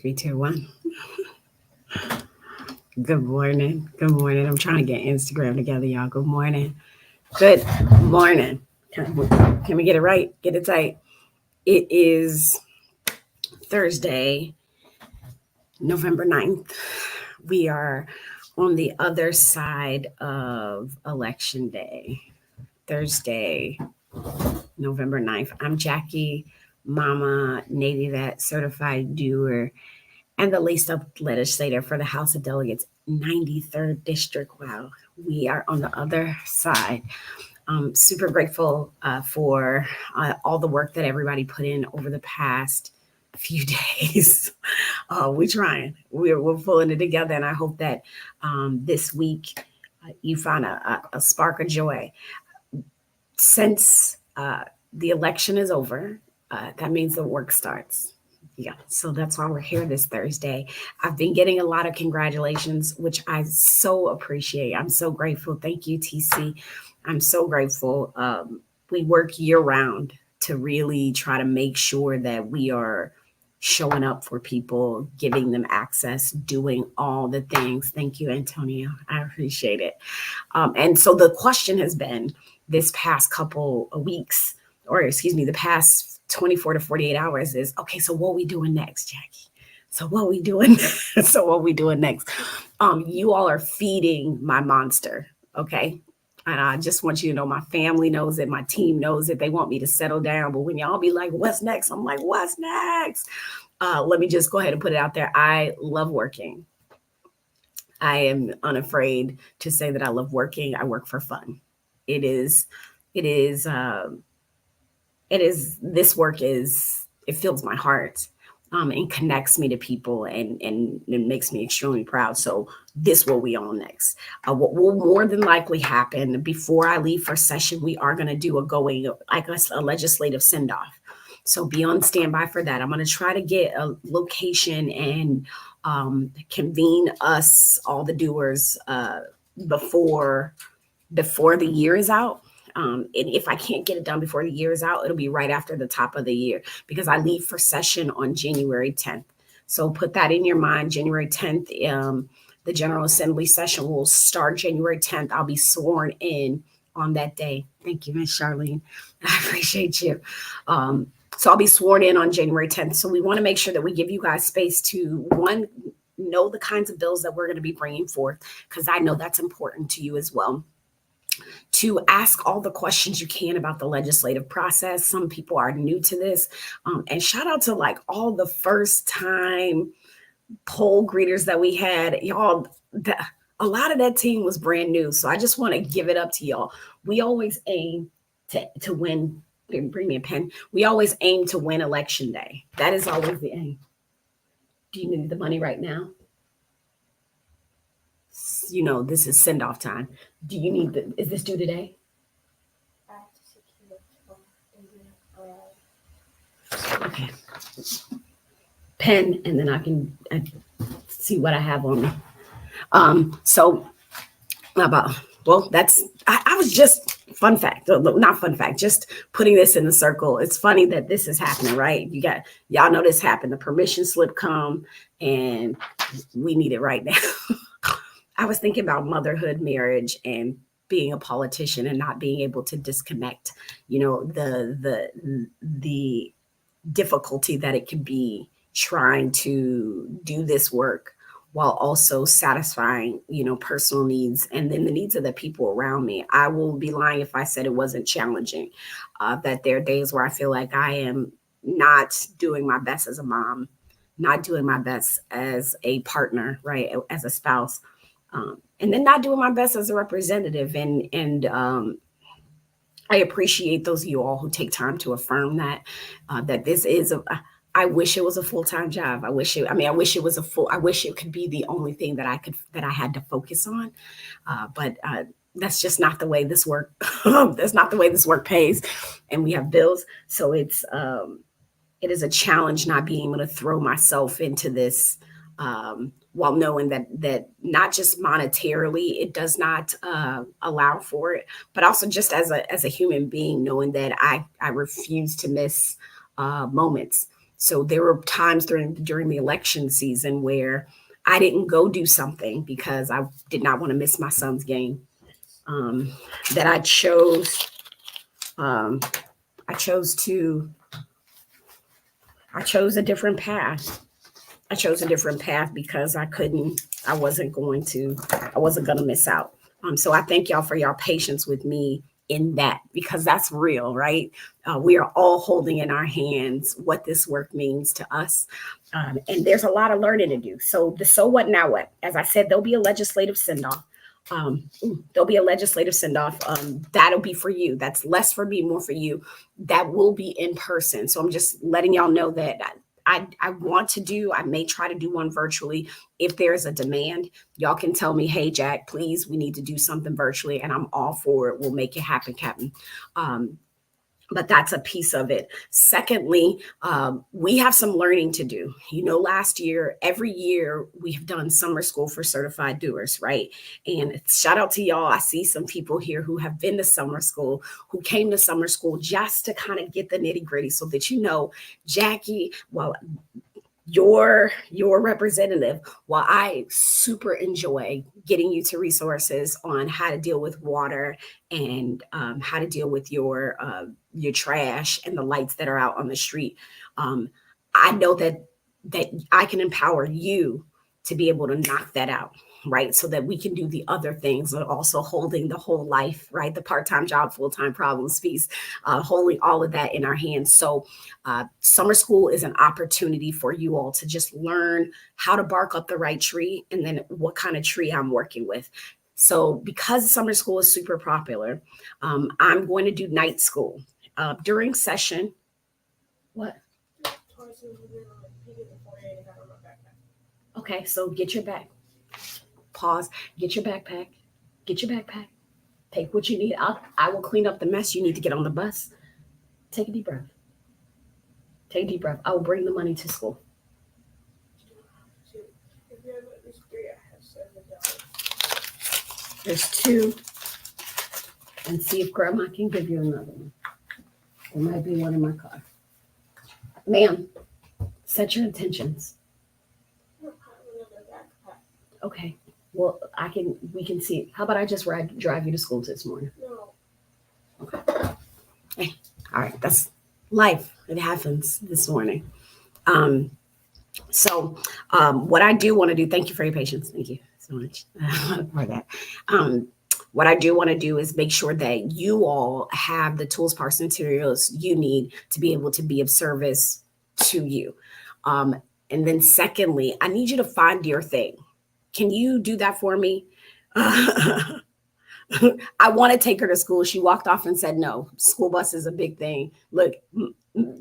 Three, two, one. Good morning. Good morning. I'm trying to get Instagram together, y'all. Good morning. Good morning. Can we get it right? Get it tight. It is Thursday, November 9th. We are on the other side of Election Day, Thursday, November 9th. I'm Jackie, Mama, Navy Vet, Certified Doer, and the laced up legislator for the House of Delegates, 93rd District. Wow, we are on the other side. Super grateful for all the work that everybody put in over the past few days. We're trying, we're pulling it together, and I hope that this week you find a spark of joy. Since the election is over, that means the work starts. Yeah, so that's why we're here this Thursday. I've been getting a lot of congratulations, which I so appreciate. I'm so grateful. Thank you, TC. I'm so grateful. We work year round to really try to make sure that we are showing up for people, giving them access, doing all the things. Thank you, Antonio. I appreciate it. And so the question has been this past couple of weeks, or excuse me, the past 24 to 48 hours is, okay, so what we doing next, Jackie? So what we doing? So what we doing next? You all are feeding my monster, okay? And I just want you to know my family knows it, my team knows it. They want me to settle down. But when y'all be like, what's next? I'm like, what's next? Let me just go ahead and put it out there. I love working. I am unafraid to say that I love working. I work for fun. It is, it is, this work it fills my heart, and connects me to people, and it makes me extremely proud. So this will we on next. What will more than likely happen before I leave for session, we are going to do a legislative send off. So be on standby for that. I'm going to try to get a location and convene us, all the doers, before the year is out. And if I can't get it done before the year is out, it'll be right after the top of the year, because I leave for session on January 10th. So put that in your mind. January 10th, the General Assembly session will start January 10th. I'll be sworn in on that day. Thank you, Miss Charlene. I appreciate you. So I'll be sworn in on January 10th. So we want to make sure that we give you guys space to, one, know the kinds of bills that we're going to be bringing forth, because I know that's important to you as well. To ask all the questions you can about the legislative process. Some people are new to this. And shout out to like all the first time poll greeters that we had. Y'all, a lot of that team was brand new. So I just want to give it up to y'all. We always aim to win. Bring me a pen. We always aim to win election day. That is always the aim. Do you need the money right now? You know, this is send off time. Do you need is this due today? Okay. Pen, and then I can see what I have on me. So about, well, I was just, fun fact, not fun fact, just putting this in the circle. It's funny that this is happening, right? Y'all know this happened. The permission slip come, and we need it right now. I was thinking about motherhood, marriage, and being a politician and not being able to disconnect, the difficulty that it could be trying to do this work while also satisfying, personal needs, and then the needs of the people around me. I will be lying if I said it wasn't challenging, that there are days where I feel like I am not doing my best as a mom, not doing my best as a partner, right, as a spouse, and then not doing my best as a representative. And I appreciate those of you all who take time to affirm that this is I wish it was a full-time job. I wish it could be the only thing that I had to focus on. But that's just not the way this work. That's not the way this work pays. And we have bills. So it is a challenge not being able to throw myself into this, while knowing that not just monetarily, it does not allow for it, but also just as a human being, knowing that I refuse to miss moments. So there were times during the election season where I didn't go do something because I did not want to miss my son's game. That I chose. I chose to. I chose a different path. I chose a different path because I wasn't going to. I wasn't going to miss out. So I thank y'all for y'all patience with me in that, because that's real, right? We are all holding in our hands what this work means to us. And there's a lot of learning to do. So the so what, now what? As I said, there'll be a legislative send off. There'll be a legislative send off. That'll be for you. That's less for me, more for you. That will be in person. So I'm just letting y'all know that I want to do, I may try to do one virtually. If there's a demand, y'all can tell me, hey, Jack, please, we need to do something virtually. And I'm all for it. We'll make it happen, Captain. But that's a piece of it. Secondly, we have some learning to do. Last year, every year we have done summer school for certified doers, right? And shout out to y'all. I see some people here who have been to summer school, who came to summer school just to kind of get the nitty gritty so that, Jackie, well, your representative, while I super enjoy getting you to resources on how to deal with water and how to deal with your trash and the lights that are out on the street, I know that I can empower you to be able to knock that out, right? So that we can do the other things, but also holding the whole life, right? The part-time job, full-time problems piece, holding all of that in our hands. So summer school is an opportunity for you all to just learn how to bark up the right tree and then what kind of tree I'm working with. So because summer school is super popular, I'm going to do night school during session. What? Okay, so get your bag. Pause. Get your backpack. Get your backpack. Take what you need. I will clean up the mess. You need to get on the bus. Take a deep breath. Take a deep breath. I will bring the money to school. There's two. And see if Grandma can give you another one. There might be one in my car. Ma'am, set your intentions. Okay. Well, we can see it. How about I just drive you to school this morning? No. Okay. Hey, all right. That's life. It happens this morning. So what I do want to do, thank you for your patience. Thank you so much for that. What I do want to do is make sure that you all have the tools, parts, and materials you need to be able to be of service to you. And then secondly, I need you to find your thing. Can you do that for me? I want to take her to school. She walked off and said, no, school bus is a big thing. Look,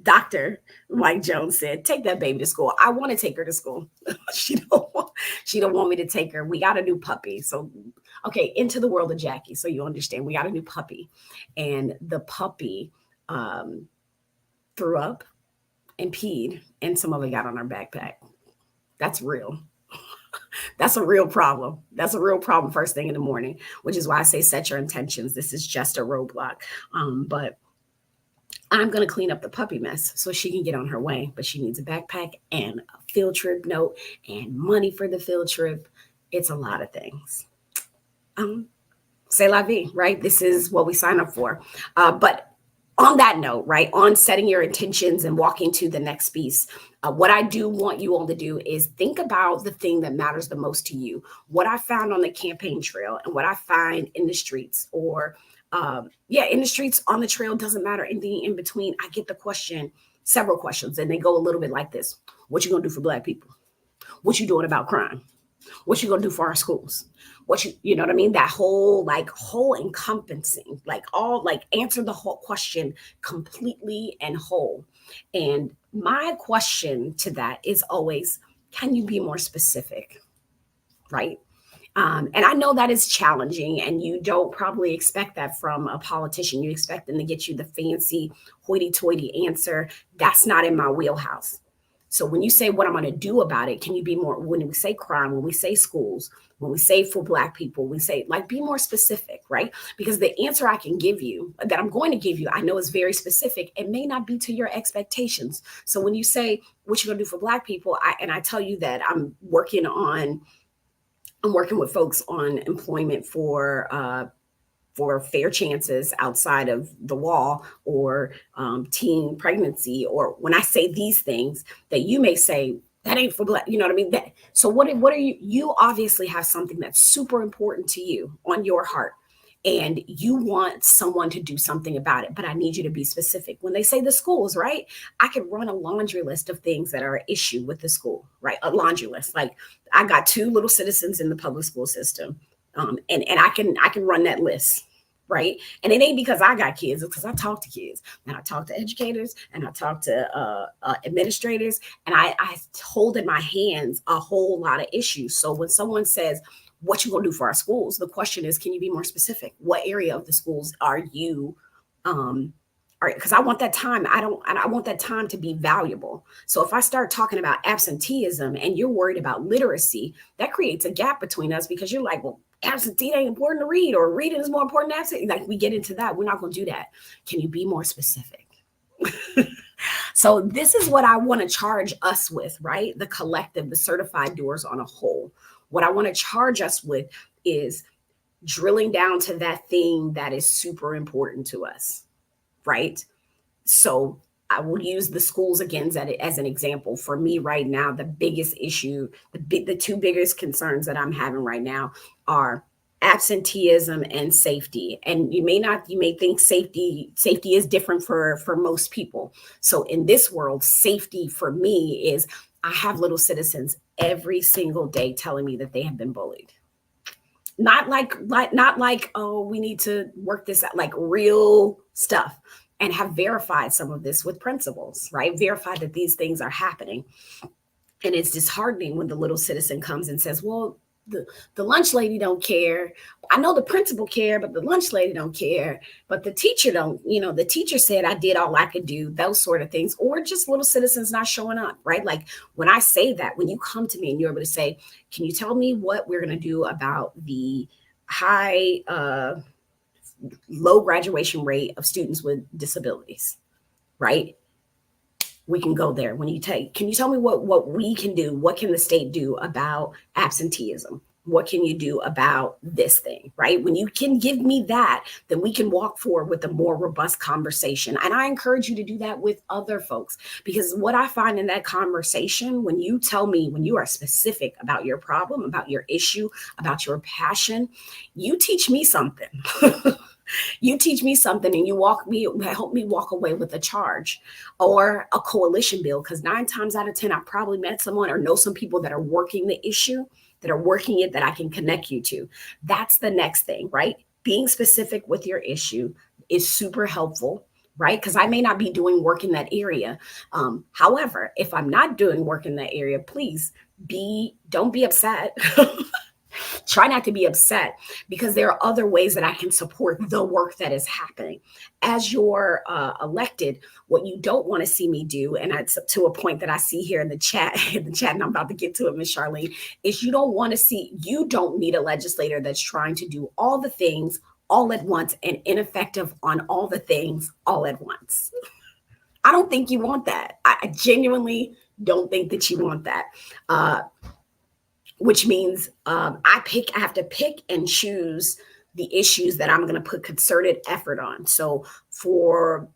Dr. Mike Jones said, take that baby to school. I want to take her to school. She don't want me to take her. We got a new puppy. So, okay, into the world of Jackie. So you understand, we got a new puppy. And the puppy threw up and peed, and some of it got on our backpack. That's real. That's a real problem. That's a real problem first thing in the morning, which is why I say set your intentions. This is just a roadblock. But I'm going to clean up the puppy mess so she can get on her way. But she needs a backpack and a field trip note and money for the field trip. It's a lot of things. C'est la vie, right? This is what we sign up for. But on that note, right, on setting your intentions and walking to the next piece, what I do want you all to do is think about the thing that matters the most to you. What I found on the campaign trail and what I find in the streets, or in the streets, on the trail, doesn't matter, anything in between. I get the question, several questions, and they go a little bit like this. What you gonna do for Black people? What you doing about crime? What you gonna do for our schools? You know what I mean? That whole encompassing, answer the whole question completely and whole. And my question to that is always, can you be more specific? Right? And I know that is challenging, and you don't probably expect that from a politician. You expect them to get you the fancy hoity-toity answer. That's not in my wheelhouse. So when you say what I'm going to do about it, can you be more, when we say crime, when we say schools, when we say for Black people, we say, like, be more specific, right? Because the answer I can give you, that I'm going to give you, I know is very specific. It may not be to your expectations. So when you say what you're going to do for Black people, I tell you that I'm working with folks on employment for fair chances outside of the wall, or teen pregnancy, or when I say these things that you may say, that ain't for Black, you know what I mean? So what are you obviously have something that's super important to you on your heart, and you want someone to do something about it, but I need you to be specific. When they say the schools, right? I could run a laundry list of things that are an issue with the school, right? A laundry list. Like, I got 2 little citizens in the public school system. And I can run that list, right? And it ain't because I got kids, it's because I talk to kids, and I talk to educators, and I talk to administrators, and I hold in my hands a whole lot of issues. So when someone says, what you gonna do for our schools, the question is, can you be more specific? What area of the schools are you because I want that time. I want that time to be valuable. So if I start talking about absenteeism and you're worried about literacy, that creates a gap between us, because you're like, well, absentee ain't important to read, or reading is more important than absentee. Like, we get into that. We're not going to do that. Can you be more specific? So this is what I want to charge us with, right? The collective, the certified doers on a whole. What I want to charge us with is drilling down to that thing that is super important to us, right? So I will use the schools again as an example. For me right now, the biggest issue, the 2 biggest concerns that I'm having right now are absenteeism and safety. And you may think safety is different for most people. So in this world, safety for me is, I have little citizens every single day telling me that they have been bullied. Not like, oh, we need to work this out, like real stuff, and have verified some of this with principals, right? Verified that these things are happening. And it's disheartening when the little citizen comes and says, well, the lunch lady don't care. I know the principal care, but the lunch lady don't care. But the teacher don't, the teacher said I did all I could do, those sort of things. Or just little citizens not showing up, right? Like, when I say that, when you come to me and you're able to say, can you tell me what we're going to do about the high, low graduation rate of students with disabilities, right? We can go there. Can you tell me what we can do? What can the state do about absenteeism? What can you do about this thing, right? When you can give me that, then we can walk forward with a more robust conversation. And I encourage you to do that with other folks, because what I find in that conversation, when you tell me, when you are specific about your problem, about your issue, about your passion, you teach me something. You teach me something, and you help me walk away with a charge or a coalition bill. Because 9 times out of 10, I've probably met someone or know some people that are working the issue, that are working it, that I can connect you to. That's the next thing, right? Being specific with your issue is super helpful, right? Because I may not be doing work in that area. However, if I'm not doing work in that area, please don't be upset. Try not to be upset, because there are other ways that I can support the work that is happening. As you're elected, what you don't want to see me do, and it's to a point that I see here in the chat, and I'm about to get to it, Ms. Charlene, is you don't need a legislator that's trying to do all the things all at once and ineffective on all the things all at once. I don't think you want that. I genuinely don't think that you want that. Which means I have to pick and choose the issues that I'm going to put concerted effort on. So for,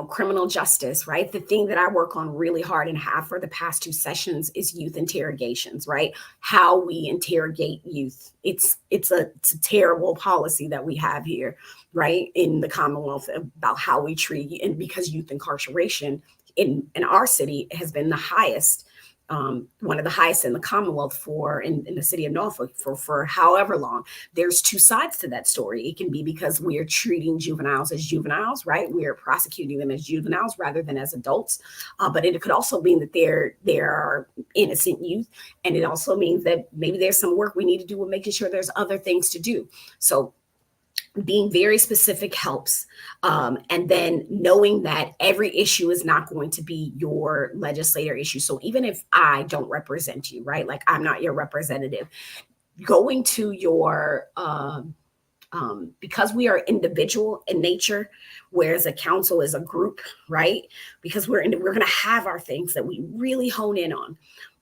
criminal justice, right? The thing that I work on really hard and have for the past 2 sessions is youth interrogations, right? How we interrogate youth. It's a terrible policy that we have here, right? In the Commonwealth, about how we treat, and because youth incarceration in our city has been the highest. One of the highest in the Commonwealth in the city of Norfolk for however long. There's 2 sides to that story. It can be because we are treating juveniles as juveniles, right? We are prosecuting them as juveniles rather than as adults. But it could also mean that there are innocent youth. And it also means that maybe there's some work we need to do with making sure there's other things to do. So being very specific helps. And then knowing that every issue is not going to be your legislator issue. So even if I don't represent you, right? Like I'm not your representative, going to your, because we are individual in nature, whereas a council is a group, right? Because we're going to have our things that we really hone in on.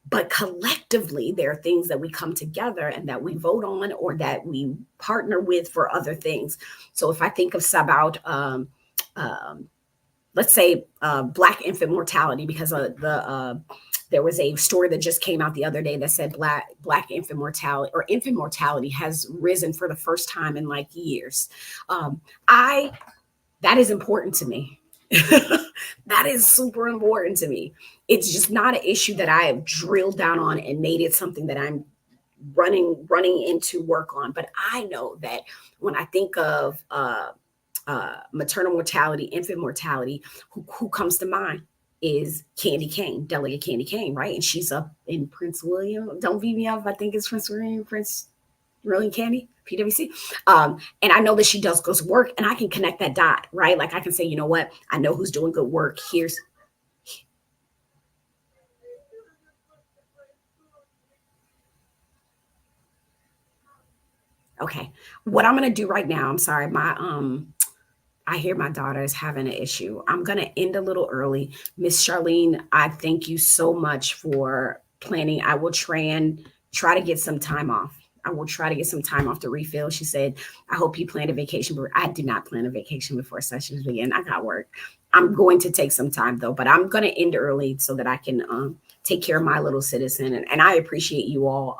But collectively, there are things that we come together and that we vote on or that we partner with for other things. So if I think of about, let's say, Black infant mortality, because there was a story that just came out the other day that said Black infant mortality has risen for the first time in like years. That is important to me. That is super important to me. It's just not an issue that I have drilled down on and made it something that I'm running into work on. But I know that when I think of maternal mortality, infant mortality, who comes to mind is Candy Kane, Delegate Candy Kane, right? And she's up in Prince William. Don't beat me up. I think it's Prince William Candy, PwC. And I know that she does good work, and I can connect that dot, right? Like I can say, you know what? I know who's doing good work. Okay. What I'm gonna do right now, I'm sorry, I hear my daughter is having an issue. I'm going to end a little early. Miss Charlene, I thank you so much for planning. I will try to get some time off. I will try to get some time off to refill. She said, I hope you planned a vacation. But I did not plan a vacation before sessions began. I got work. I'm going to take some time though, but I'm going to end early so that I can take care of my little citizen. And I appreciate you all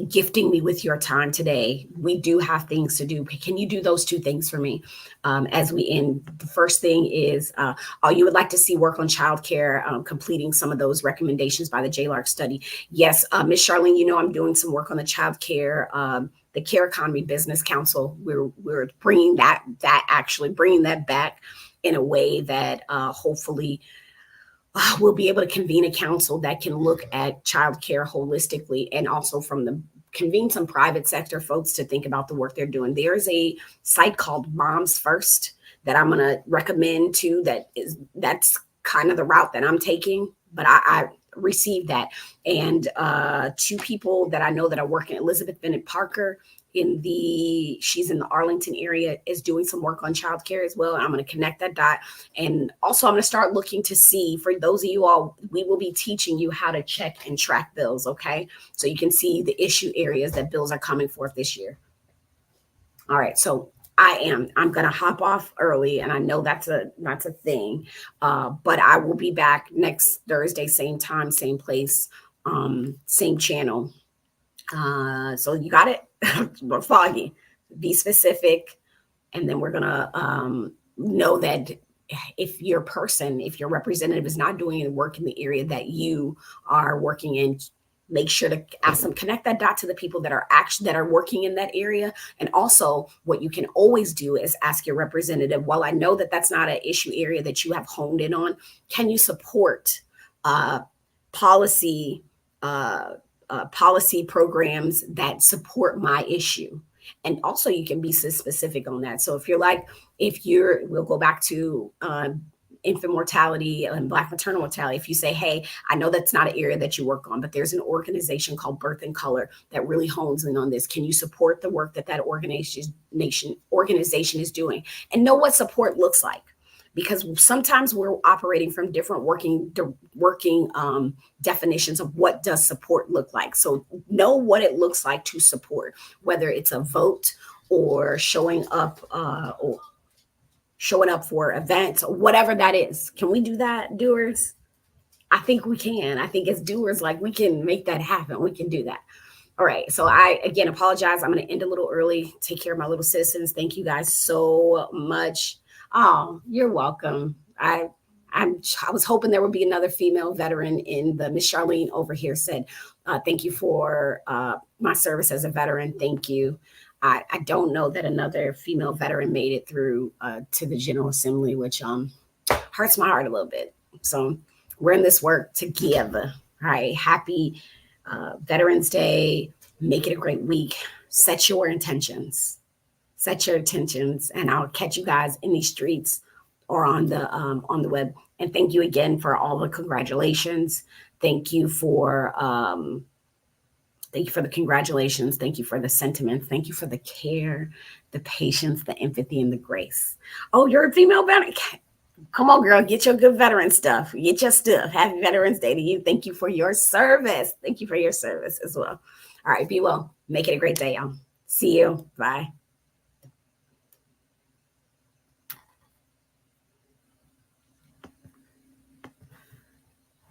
gifting me with your time today. We do have things to do. Can you do those two things for me as we end? The first thing is, you would like to see work on childcare, completing some of those recommendations by the JLARC study. Yes, Ms. Charlene, you know I'm doing some work on the childcare, the Care Economy Business Council. We're bringing that back in a way that hopefully we'll be able to convene a council that can look at childcare holistically and also convene some private sector folks to think about the work they're doing. There's a site called Moms First that I'm going to recommend to that's kind of the route that I'm taking, but I received that. And two people that I know that are working, Elizabeth Bennett Parker, she's in the Arlington area, is doing some work on childcare as well. And I'm going to connect that dot. And also I'm going to start looking to see, for those of you all, we will be teaching you how to check and track bills. Okay. So you can see the issue areas that bills are coming forth this year. All right. So I'm going to hop off early, and I know that's a thing. But I will be back next Thursday, same time, same place, same channel. So you got it. We're foggy. Be specific, and then we're gonna know that if your representative is not doing any work in the area that you are working in, make sure to ask them, connect that dot to the people that are working in that area. And also, what you can always do is ask your representative, while I know that that's not an issue area that you have honed in on, can you support policy programs that support my issue? And also you can be specific on that. So we'll go back to infant mortality and Black maternal mortality. If you say, hey, I know that's not an area that you work on, but there's an organization called Birth in Color that really hones in on this. Can you support the work that organization is doing? And know what support looks like. Because sometimes we're operating from different working definitions of what does support look like. So know what it looks like to support, whether it's a vote or showing up for events or whatever that is. Can we do that, doers? I think we can. I think as doers, like, we can make that happen. We can do that. All right. So I, again, apologize. I'm going to end a little early. Take care of my little citizens. Thank you guys so much. Oh, you're welcome. I was hoping there would be another female veteran in the Miss Charlene over here said, thank you for my service as a veteran. Thank you. I don't know that another female veteran made it through to the General Assembly, which hurts my heart a little bit. So we're in this work together. All right. Happy Veterans Day. Make it a great week. set your intentions. Set your intentions, and I'll catch you guys in these streets or on the web. And thank you again for all the congratulations. Thank you for the congratulations. Thank you for the sentiments. Thank you for the care, the patience, the empathy, and the grace. Oh, you're a female veteran. Come on, girl, get your good veteran stuff. Get your stuff. Happy Veterans Day to you. Thank you for your service. Thank you for your service as well. All right, be well. Make it a great day, y'all. See you. Bye.